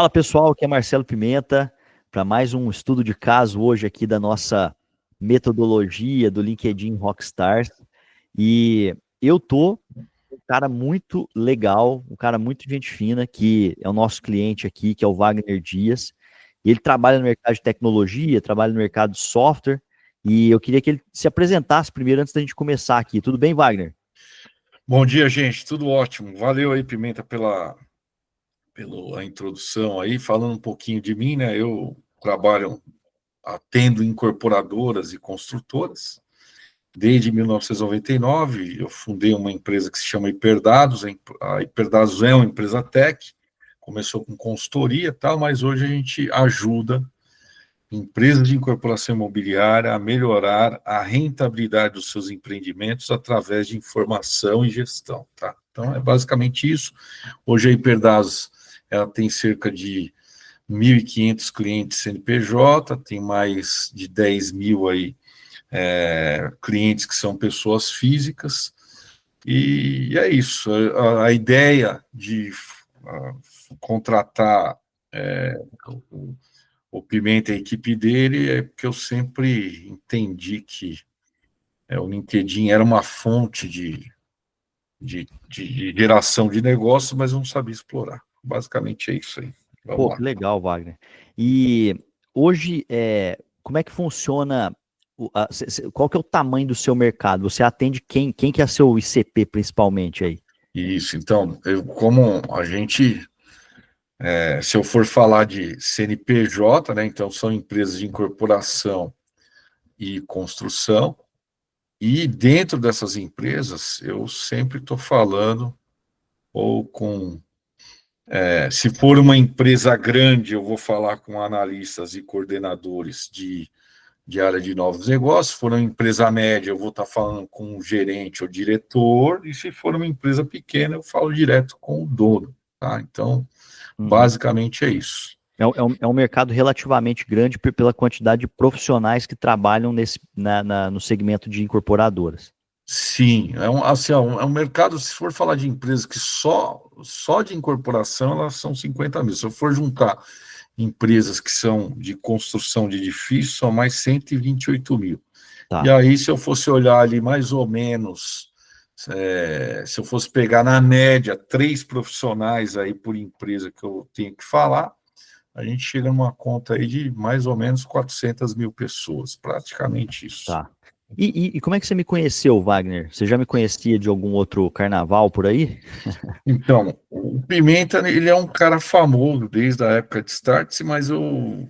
Fala pessoal, aqui é Marcelo Pimenta para mais um estudo de caso hoje aqui da nossa metodologia do LinkedIn Rockstars. E eu tô com um cara muito legal, um cara muito gente fina, que é o nosso cliente aqui, que é o Wagner Dias. E ele trabalha no mercado de tecnologia, trabalha no mercado de software. E eu queria que ele se apresentasse primeiro antes da gente começar aqui. Tudo bem, Wagner? Bom dia, gente. Tudo ótimo. Valeu aí, Pimenta, pela introdução aí. Falando um pouquinho de mim, né? Eu atendo incorporadoras e construtoras. Desde 1999, eu fundei uma empresa que se chama Hiperdados. A Hiperdados é uma empresa tech. Começou com consultoria e tal, mas hoje a gente ajuda empresas de incorporação imobiliária a melhorar a rentabilidade dos seus empreendimentos através de informação e gestão, tá? Então, é basicamente isso. Hoje a Hiperdados, ela tem cerca de 1.500 clientes CNPJ, tem mais de 10 mil aí, clientes que são pessoas físicas, e é isso. A ideia de contratar o Pimenta e a equipe dele é porque eu sempre entendi que o LinkedIn era uma fonte de geração de negócios, mas eu não sabia explorar. Basicamente é isso aí. Vamos Pô, que lá. legal, Wagner. E hoje, como é que funciona? Qual que é o tamanho do seu mercado? Você atende quem que é seu ICP principalmente aí? Isso, então, como a gente, se eu for falar de CNPJ, né, então são empresas de incorporação e construção, e dentro dessas empresas eu sempre estou falando ou com se for uma empresa grande, eu vou falar com analistas e coordenadores de área de novos negócios. Se for uma empresa média, eu vou estar falando com o gerente ou diretor. E se for uma empresa pequena, eu falo direto com o dono. Tá? Então, Uhum. basicamente é isso. É um mercado relativamente grande pela quantidade de profissionais que trabalham no segmento de incorporadoras. Sim, assim, é um mercado, se for falar de empresas que só de incorporação, elas são 50 mil. Se eu for juntar empresas que são de construção de edifícios, são mais 128 mil. E Tá. aí, se eu fosse olhar ali mais ou menos, se eu fosse pegar na média 3 profissionais aí por empresa que eu tenho que falar, a gente chega numa conta aí de mais ou menos 400 mil pessoas, praticamente isso. Tá. E como é que você me conheceu, Wagner? Você já me conhecia de algum outro carnaval por aí? Então, o Pimenta, ele é um cara famoso desde a época de Startse, mas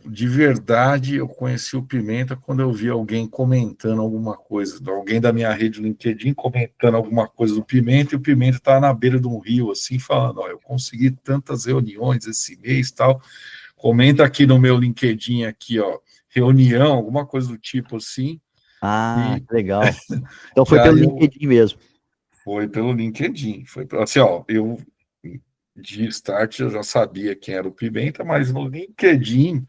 de verdade, eu conheci o Pimenta quando eu vi alguém comentando alguma coisa, alguém da minha rede LinkedIn comentando alguma coisa do Pimenta, e o Pimenta estava na beira de um rio, assim, falando, ó, eu consegui tantas reuniões esse mês, tal, comenta aqui no meu LinkedIn, aqui, ó, reunião, alguma coisa do tipo assim, Ah, e, que legal. Então e foi pelo aí eu LinkedIn mesmo. foi pelo LinkedIn, assim, ó, eu de start eu já sabia quem era o Pimenta, mas no LinkedIn,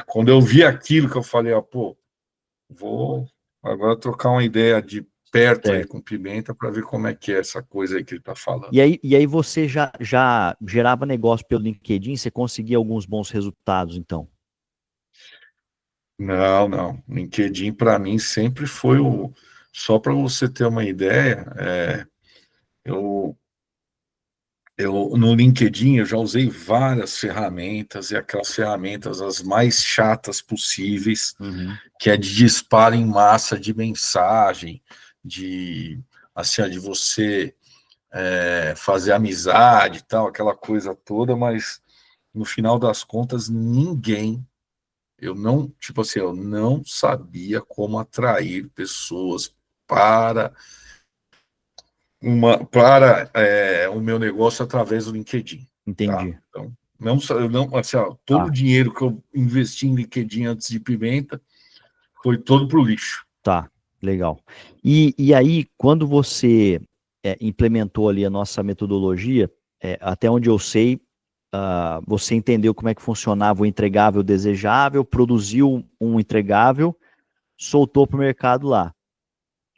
quando eu vi aquilo que eu falei, ó, pô, vou agora trocar uma ideia de perto aí Certo. com o Pimenta para ver como é que é essa coisa aí que ele está falando. E aí você já gerava negócio pelo LinkedIn, você conseguia alguns bons resultados, então. Não, não. LinkedIn para mim sempre foi o. Só para você ter uma ideia, eu no LinkedIn eu já usei várias ferramentas e aquelas ferramentas as mais chatas possíveis, Uhum. que é de disparo em massa de mensagem, de assim, de você fazer amizade e tal, aquela coisa toda, mas no final das contas eu não, tipo assim, eu não sabia como atrair pessoas para o meu negócio através do LinkedIn, tá? Entendi. Então, não assim, todo o Tá, dinheiro que eu investi em LinkedIn antes de Pimenta foi todo para o lixo. tá, legal. E aí, quando você implementou ali a nossa metodologia, até onde eu sei, você entendeu como é que funcionava o entregável desejável, produziu um entregável, soltou para o mercado lá.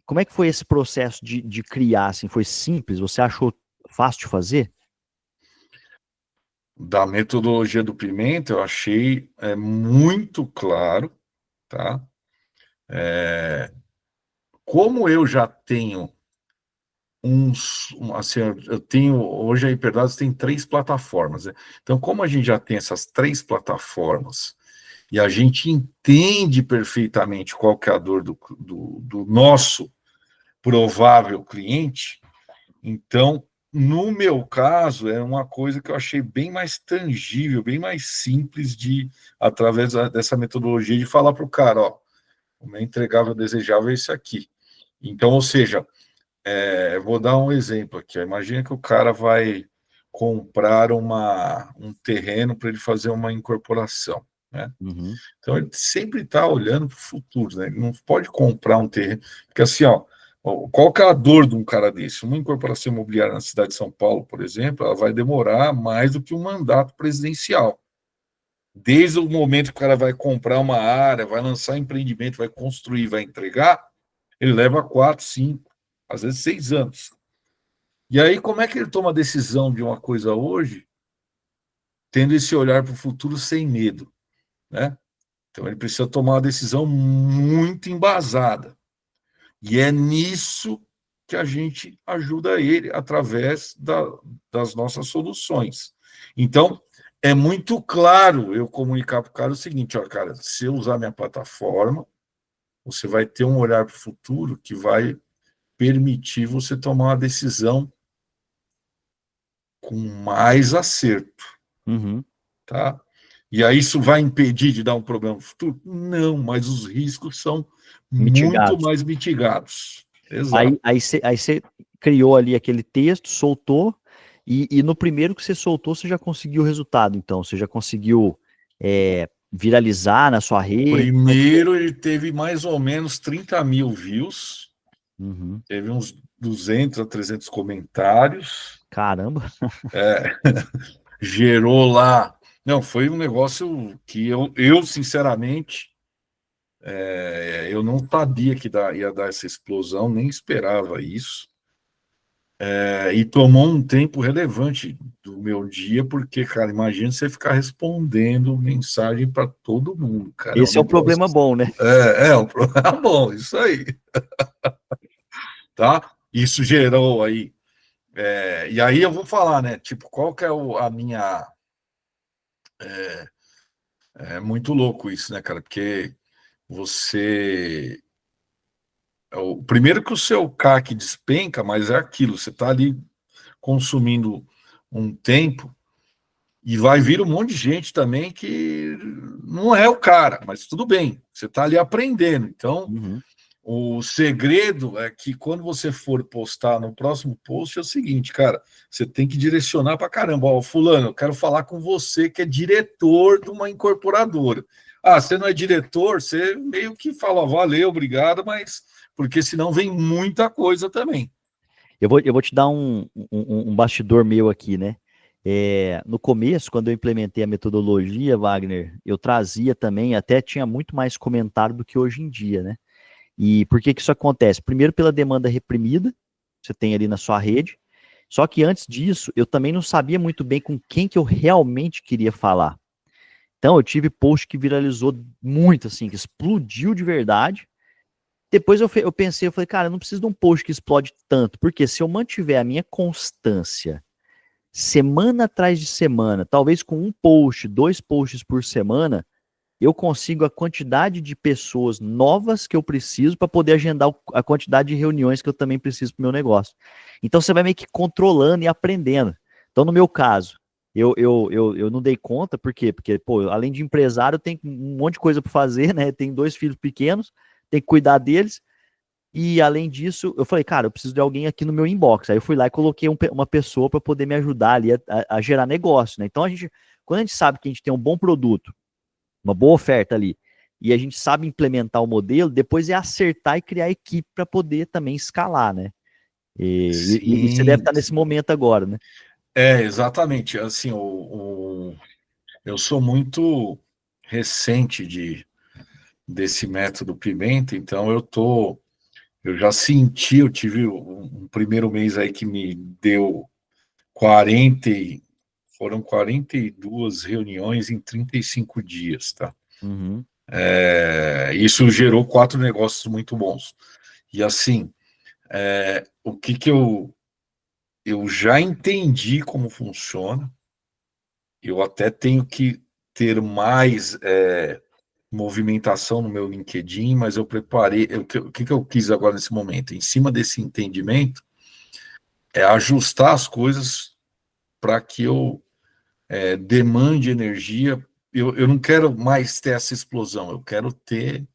Como é que foi esse processo de criar, assim? Foi simples? Você achou fácil de fazer? da metodologia do Pimenta, eu achei muito claro, tá? Como eu já tenho assim, eu tenho, hoje a Hiperdados tem 3 plataformas, né? Então, como a gente já tem essas 3 plataformas, e a gente entende perfeitamente qual que é a dor do nosso provável cliente, então, no meu caso, é uma coisa que eu achei bem mais tangível, bem mais simples de, através dessa metodologia, de falar para o cara, ó, o meu entregável desejável é esse aqui. Então, ou seja, vou dar um exemplo aqui. Imagina que o cara vai comprar um terreno para ele fazer uma incorporação, né? Uhum. Então ele sempre está olhando para o futuro, né? Ele não pode comprar um terreno, porque assim, ó, qual que é a dor de um cara desse? Uma incorporação imobiliária na cidade de São Paulo, por exemplo, ela vai demorar mais do que um mandato presidencial. Desde o momento que o cara vai comprar uma área, vai lançar empreendimento, vai construir, vai entregar, ele leva 4, 5, às vezes 6 anos. E aí, como é que ele toma a decisão de uma coisa hoje, tendo esse olhar para o futuro sem medo, né? Então, ele precisa tomar uma decisão muito embasada. E é nisso que a gente ajuda ele através das nossas soluções. Então, é muito claro eu comunicar para o cara o seguinte, ó, cara, se eu usar minha plataforma, você vai ter um olhar para o futuro que vai permitir você tomar uma decisão com mais acerto, Uhum. tá? E aí isso vai impedir de dar um problema no futuro? Não, mas os riscos são muito Mitigados. mais mitigados. Exato. Aí você criou ali aquele texto, soltou, e no primeiro que você soltou, você já conseguiu o resultado, então. Você já conseguiu viralizar na sua rede? Como é que foi? Primeiro, ele teve mais ou menos 30 mil views, Uhum. teve uns 200 a 300 comentários, Caramba. gerou lá. Não, foi um negócio que eu sinceramente, eu não sabia que ia dar essa explosão, nem esperava isso. E tomou um tempo relevante do meu dia, porque, cara, imagina você ficar respondendo mensagem para todo mundo, cara. É um Esse é o negócio. problema bom, né? É um problema bom, isso aí, tá? Isso gerou aí. E aí eu vou falar, né? Tipo, qual que é a minha. É muito louco isso, né, cara? Porque você. O primeiro que o seu CAC despenca, mas é aquilo, você está ali consumindo um tempo. E vai vir um monte de gente também que não é o cara, mas tudo bem, você está ali aprendendo. Então, Uhum. o segredo é que quando você for postar no próximo post é o seguinte, cara, você tem que direcionar para caramba. Ó, fulano, eu quero falar com você que é diretor de uma incorporadora. Ah, você não é diretor, você meio que fala, ó, valeu, obrigado, mas porque senão vem muita coisa também. Eu vou te dar um bastidor meu aqui, né? No começo, quando eu implementei a metodologia, Wagner, eu trazia também, até tinha muito mais comentário do que hoje em dia, né? E por que que isso acontece? Primeiro, pela demanda reprimida, que você tem ali na sua rede. Só que antes disso, eu também não sabia muito bem com quem que eu realmente queria falar. Então, eu tive post que viralizou muito, assim, que explodiu de verdade. Depois eu pensei, eu falei, cara, eu não preciso de um post que explode tanto, porque se eu mantiver a minha constância semana atrás de semana, talvez com um post, dois posts por semana, eu consigo a quantidade de pessoas novas que eu preciso para poder agendar a quantidade de reuniões que eu também preciso para o meu negócio. Então você vai meio que controlando e aprendendo. Então, no meu caso, eu não dei conta, por quê? Porque, pô, além de empresário, eu tenho um monte de coisa para fazer, né? Tenho dois filhos pequenos, tenho que cuidar deles. E além disso, eu falei, cara, eu preciso de alguém aqui no meu inbox. Aí eu fui lá e coloquei uma pessoa para poder me ajudar ali a gerar negócio, né? Então quando a gente sabe que a gente tem um bom produto, uma boa oferta ali, e a gente sabe implementar o modelo, depois é acertar e criar equipe para poder também escalar, né? E você deve Sim, estar nesse momento agora, né? exatamente. Assim, eu sou muito recente desse método Pimenta, então eu já senti, eu tive um primeiro mês aí que me deu 40 foram 42 reuniões em 35 dias, tá? Uhum. Isso gerou 4 negócios muito bons. E assim, o que eu já entendi como funciona, eu até tenho que ter mais movimentação no meu LinkedIn, mas eu preparei, o que eu quis agora nesse momento? Em cima desse entendimento, é ajustar as coisas para que eu demande energia. Eu não quero mais ter essa explosão, eu quero ter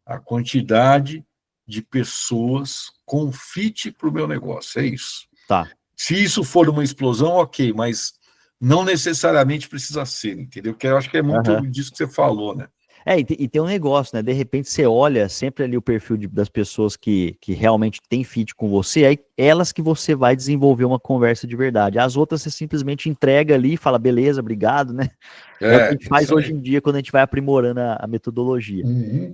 a quantidade de pessoas com fit para o meu negócio, é isso. Tá. Se isso for uma explosão, ok, mas não necessariamente precisa ser, entendeu? Porque eu acho que é muito Aham. disso que você falou, né? E tem um negócio, né? De repente você olha sempre ali o perfil das pessoas que realmente tem fit com você, aí elas que você vai desenvolver uma conversa de verdade. As outras você simplesmente entrega ali e fala, beleza, obrigado, né? É o que a gente faz Isso hoje aí. em dia quando a gente vai aprimorando a metodologia. Uhum.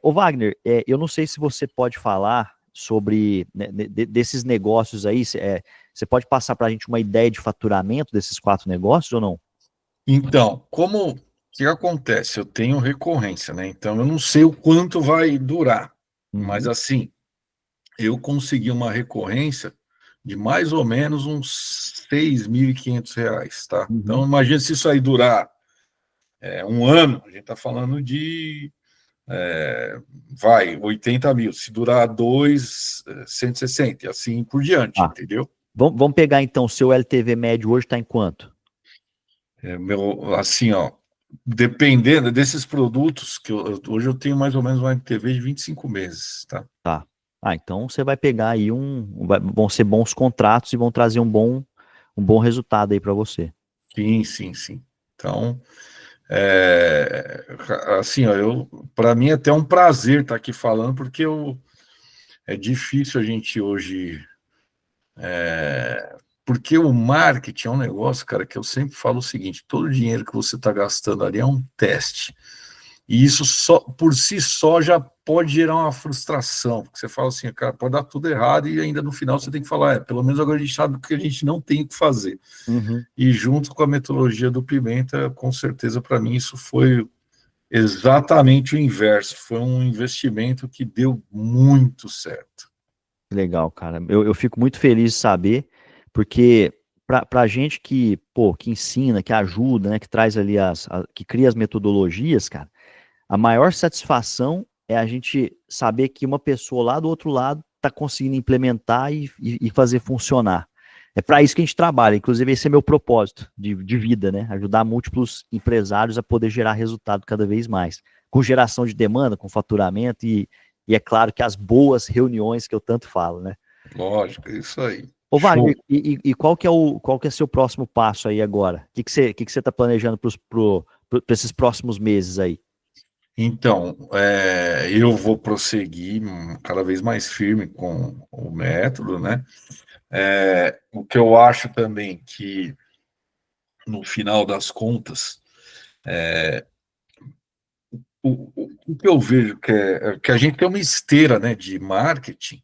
Ô Wagner, eu não sei se você pode falar sobre né, desses negócios aí, você pode passar para a gente uma ideia de faturamento desses 4 negócios ou não? Então, o que acontece? Eu tenho recorrência, né? Então, eu não sei o quanto vai durar, mas Uhum. assim, eu consegui uma recorrência de mais ou menos uns R$ 6.500, tá? Então, Uhum. imagina se isso aí durar um ano, a gente está falando de, vai, 80 mil. Se durar 2, 160, e assim por diante, Ah, entendeu? vamos pegar então, o seu LTV médio hoje está em quanto? Assim, ó, dependendo desses produtos, hoje eu tenho mais ou menos uma MTV de 25 meses, tá? Tá. Então você vai pegar aí vão ser bons contratos e vão trazer um bom resultado aí para você. Sim, sim, sim. Então, é, assim, ó, para mim é até um prazer estar aqui falando, porque é difícil a gente hoje. Porque o marketing é um negócio, cara, que eu sempre falo o seguinte: todo o dinheiro que você está gastando ali é um teste. E isso só por si só já pode gerar uma frustração, porque você fala assim, cara, pode dar tudo errado e ainda no final você tem que falar, pelo menos agora a gente sabe o que a gente não tem o que fazer. Uhum. E junto com a metodologia do Pimenta, com certeza para mim isso foi exatamente o inverso, foi um investimento que deu muito certo. Legal, cara. Eu fico muito feliz de saber, porque pra gente que, pô, que ensina, que ajuda, né, que traz ali que cria as metodologias, cara, a maior satisfação é a gente saber que uma pessoa lá do outro lado está conseguindo implementar e fazer funcionar. É para isso que a gente trabalha. Inclusive, esse é meu propósito de vida, né? Ajudar múltiplos empresários a poder gerar resultado cada vez mais. Com geração de demanda, com faturamento e é claro que as boas reuniões que eu tanto falo, né? Lógico, é isso aí. Ô Wagner, Show. e qual que é seu próximo passo aí agora? O que você está planejando para esses próximos meses aí? Então, eu vou prosseguir cada vez mais firme com o método, né? O que eu acho também que, no final das contas, o que eu vejo que a gente tem uma esteira, né, de marketing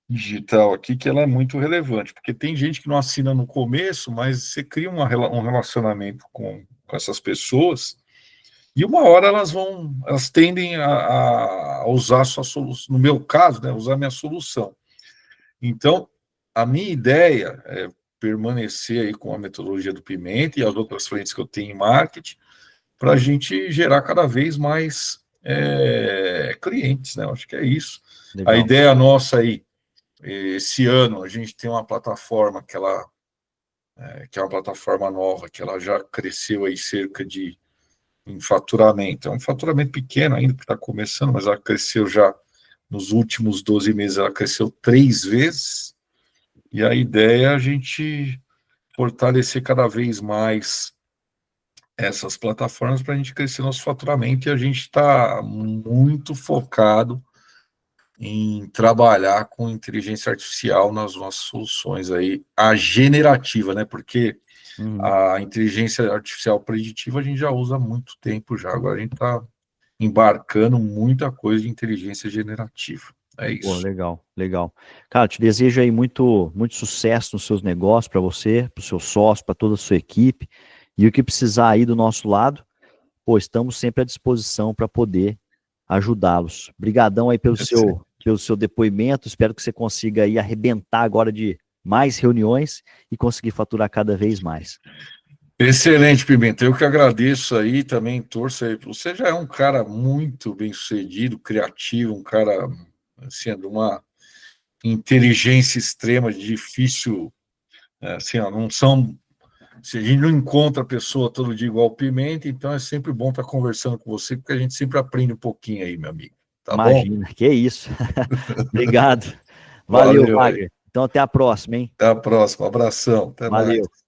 digital aqui que ela é muito relevante, porque tem gente que não assina no começo, mas você cria um relacionamento com essas pessoas e uma hora elas tendem a usar a sua solução, no meu caso, né, usar a minha solução. Então, a minha ideia é permanecer aí com a metodologia do Pimenta e as outras frentes que eu tenho em marketing, para a gente gerar cada vez mais clientes, né? Eu acho que é isso. A Legal. ideia nossa aí, esse ano, a gente tem uma plataforma que é uma plataforma nova, que ela já cresceu aí cerca de, em faturamento, é um faturamento pequeno ainda, que está começando, mas ela cresceu já nos últimos 12 meses, ela cresceu 3 vezes, e a ideia é a gente fortalecer cada vez mais essas plataformas para a gente crescer nosso faturamento, e a gente está muito focado em trabalhar com inteligência artificial nas nossas soluções aí, a generativa, né? Porque Uhum. a inteligência artificial preditiva a gente já usa há muito tempo já, agora a gente está embarcando muita coisa de inteligência generativa. É Pô, isso. legal, legal. Cara, te desejo aí muito, muito sucesso nos seus negócios, para você, para o seu sócio, para toda a sua equipe. E o que precisar aí do nosso lado, pô, estamos sempre à disposição para poder ajudá-los. Obrigadão aí pelo seu depoimento. Espero que você consiga aí arrebentar agora de mais reuniões e conseguir faturar cada vez mais. Excelente, Pimenta. Eu que agradeço aí, também torço aí. Você já é um cara muito bem-sucedido, criativo, um cara, assim, de uma inteligência extrema, difícil, assim, ó, não são. Se a gente não encontra a pessoa todo dia igual o Pimenta, então é sempre bom estar conversando com você, porque a gente sempre aprende um pouquinho aí, meu amigo. Tá bom? Imagina, que isso. Obrigado. Valeu, Valeu aí. Wagner. Então até a próxima, hein? Até a próxima. Abração. Até mais. Valeu.